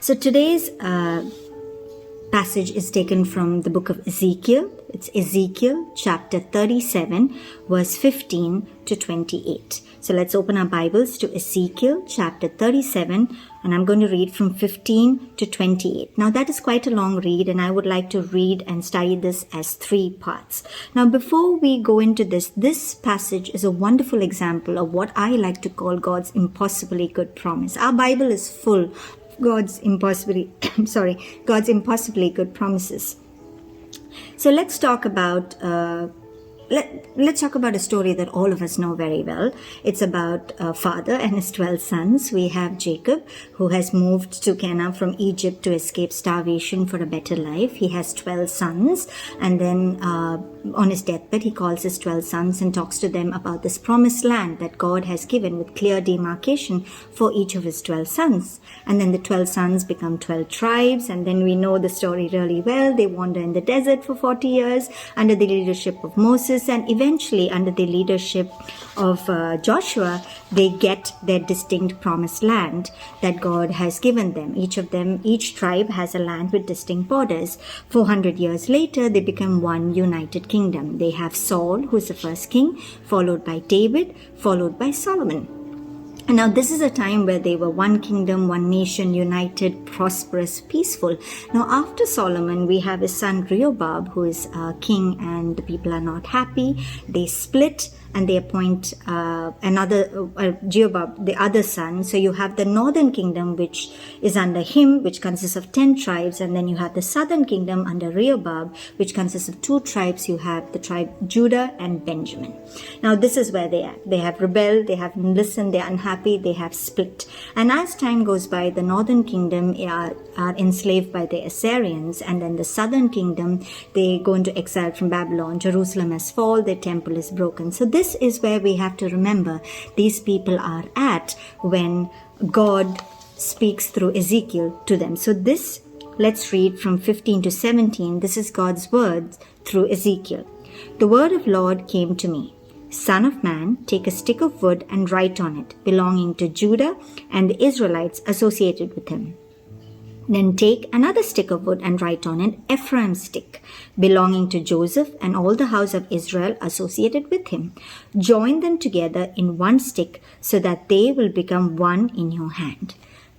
So today's passage is taken from the book of Ezekiel. It's Ezekiel chapter 37, verse 15 to 28. So let's open our Bibles to Ezekiel chapter 37, and I'm going to read from 15 to 28. Now that is quite a long read, and I would like to read and study this as 3 parts. Now before we go into this passage is a wonderful example of what I like to call God's impossibly good promise. Our Bible is full of God's impossibly good promises. So let's talk about let's talk about a story that all of us know very well. It's about a father and his 12 sons. We have Jacob, who has moved to Canaan from Egypt to escape starvation for a better life. He has 12 sons, and then on his deathbed, he calls his 12 sons and talks to them about this promised land that God has given with clear demarcation for each of his 12 sons. And then the 12 sons become 12 tribes, and then we know the story really well. They wander in the desert for 40 years under the leadership of Moses, and eventually under the leadership of Joshua, they get their distinct promised land that God has given them. Each tribe has a land with distinct borders. 400 years later, they become one united kingdom. They have Saul, who is the first king, followed by David, followed by Solomon. And now this is a time where they were one kingdom, one nation, united, prosperous, peaceful. Now after Solomon, we have his son Rehoboam, who is king, and the people are not happy. They split and they appoint Jeroboam, the other son. So you have the northern kingdom, which is under him, which consists of 10 tribes. And then you have the southern kingdom under Rehoboam, which consists of 2 tribes. You have the tribe Judah and Benjamin. Now this is where they are. They have rebelled, they have listened, they are unhappy, they have split. And as time goes by, the northern kingdom are enslaved by the Assyrians. And then the southern kingdom, they go into exile from Babylon. Jerusalem has fallen, their temple is broken. So this is where we have to remember these people are at when God speaks through Ezekiel to them. So let's read from 15 to 17. This is God's word through Ezekiel. The word of Lord came to me. Son of man, take a stick of wood and write on it, belonging to Judah and the Israelites associated with him. Then take another stick of wood and write on it, Ephraim's stick, belonging to Joseph and all the house of Israel associated with him. Join them together in one stick so that they will become one in your hand.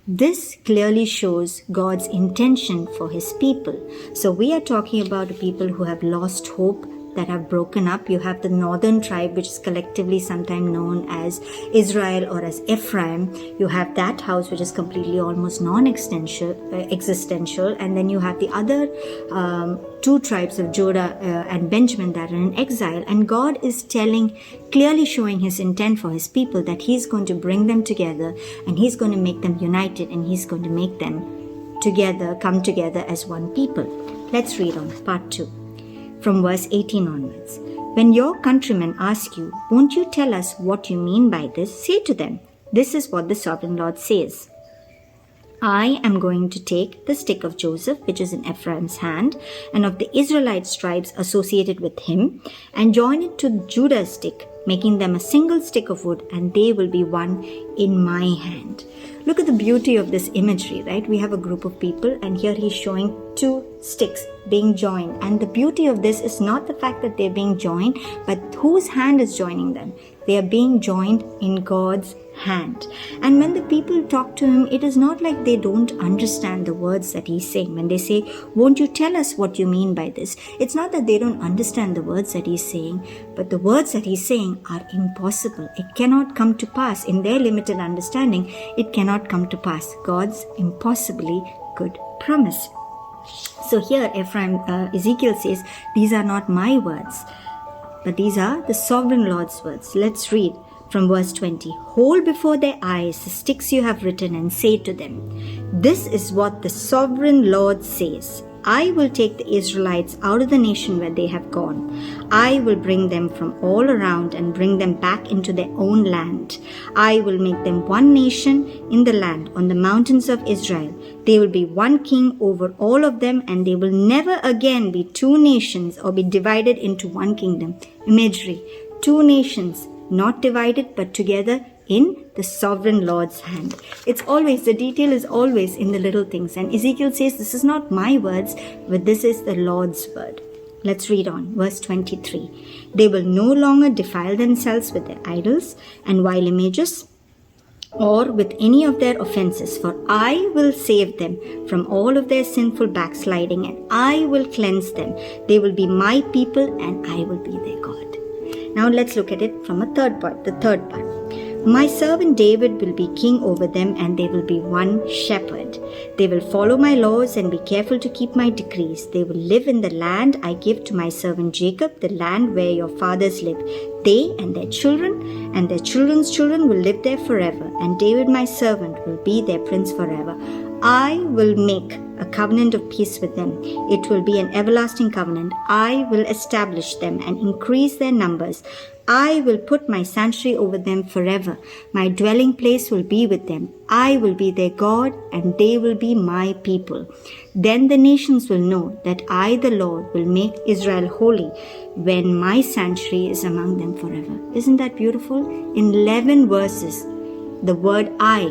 This clearly shows God's intention for his people. So we are talking about the people who have lost hope, that have broken up. You have the northern tribe, which is collectively sometimes known as Israel or as Ephraim. You have that house, which is completely almost non-existential. And then you have the other 2 tribes of Judah and Benjamin that are in exile. And God is clearly showing his intent for his people, that he's going to bring them together and he's going to make them united, and he's going to make them come together as one people. Let's read on part 2. From verse 18 onwards. When your countrymen ask you, won't you tell us what you mean by this? Say to them, this is what the sovereign Lord says. I am going to take the stick of Joseph, which is in Ephraim's hand, and of the Israelite tribes associated with him, and join it to Judah's stick, making them a single stick of wood, and they will be one in my hand. Look at the beauty of this imagery, right? We have a group of people, and here he's showing 2 sticks being joined. And the beauty of this is not the fact that they're being joined, but whose hand is joining them? They are being joined in God's hand. And when the people talk to him, it is not like they don't understand the words that he's saying. When they say, won't you tell us what you mean by this? It's not that they don't understand the words that he's saying, but the words that he's saying are impossible. It cannot come to pass. In their limited understanding, it cannot come to pass. God's impossibly good promise. So here Ezekiel says, these are not my words, but these are the sovereign Lord's words. Let's read from verse 20. Hold before their eyes the sticks you have written, and say to them, this is what the sovereign Lord says. I will take the Israelites out of the nation where they have gone. I will bring them from all around and bring them back into their own land. I will make them one nation in the land on the mountains of Israel. They will be one king over all of them, and they will never again be 2 nations or be divided into one kingdom. Imagery. 2 nations, not divided but together, in the sovereign Lord's hand. It's always, the detail is always in the little things. And Ezekiel says, this is not my words, but this is the Lord's word. Let's read on. Verse 23. They will no longer defile themselves with their idols and vile images, or with any of their offenses, for I will save them from all of their sinful backsliding, and I will cleanse them. They will be my people, and I will be their God. Now let's look at it from a third part, the third part. My servant David will be king over them, and they will be one shepherd. They will follow my laws and be careful to keep my decrees. They will live in the land I give to my servant Jacob, the land where your fathers lived. They and their children and their children's children will live there forever, and David my servant will be their prince forever. I will make a covenant of peace with them. It will be an everlasting covenant. I will establish them and increase their numbers. I will put my sanctuary over them forever. My dwelling place will be with them. I will be their God, and they will be my people. Then the nations will know that I, the Lord, will make Israel holy when my sanctuary is among them forever. Isn't that beautiful? In 11 verses, the word I,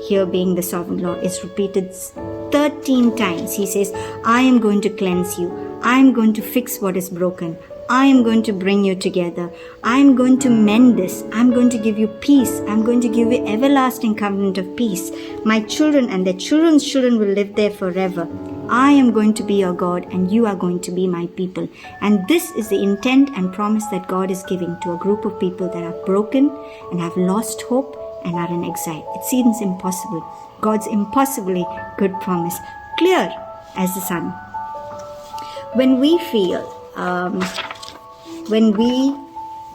here being the sovereign Lord, is repeated 13 times. He says, I am going to cleanse you. I am going to fix what is broken. I am going to bring you together. I am going to mend this. I am going to give you peace. I am going to give you everlasting covenant of peace. My children and their children's children will live there forever. I am going to be your God, and you are going to be my people. And this is the intent and promise that God is giving to a group of people that are broken and have lost hope and are in exile. It seems impossible. God's impossibly good promise, clear as the sun. When we feel, when we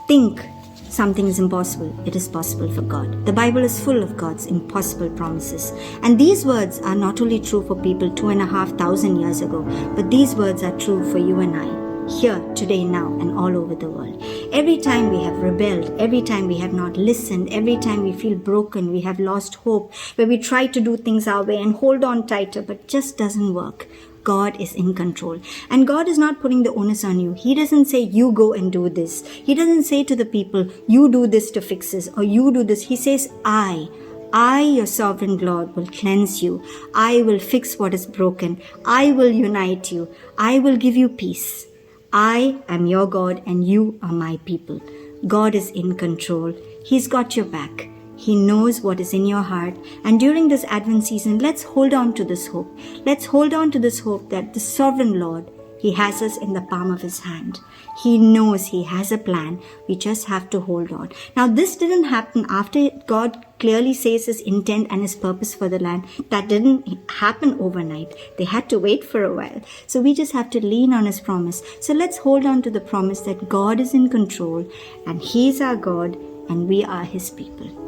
think something is impossible, it is possible for God. The Bible is full of God's impossible promises. And these words are not only true for people 2,500 years ago, but these words are true for you and I, here, today, now, and all over the world. Every time we have rebelled, every time we have not listened, every time we feel broken, we have lost hope, where we try to do things our way and hold on tighter, but just doesn't work. God is in control. And God is not putting the onus on you. He doesn't say, you go and do this. He doesn't say to the people, you do this to fix this, or you do this. He says, I, your sovereign Lord, will cleanse you. I will fix what is broken. I will unite you. I will give you peace. I am your God, and you are my people. God is in control. He's got your back. He knows what is in your heart. And during this Advent season, let's hold on to this hope. Let's hold on to this hope that the sovereign Lord, He has us in the palm of His hand. He knows He has a plan. We just have to hold on. Now, this didn't happen after God clearly says His intent and His purpose for the land. That didn't happen overnight. They had to wait for a while. So we just have to lean on His promise. So let's hold on to the promise that God is in control, and He is our God, and we are His people.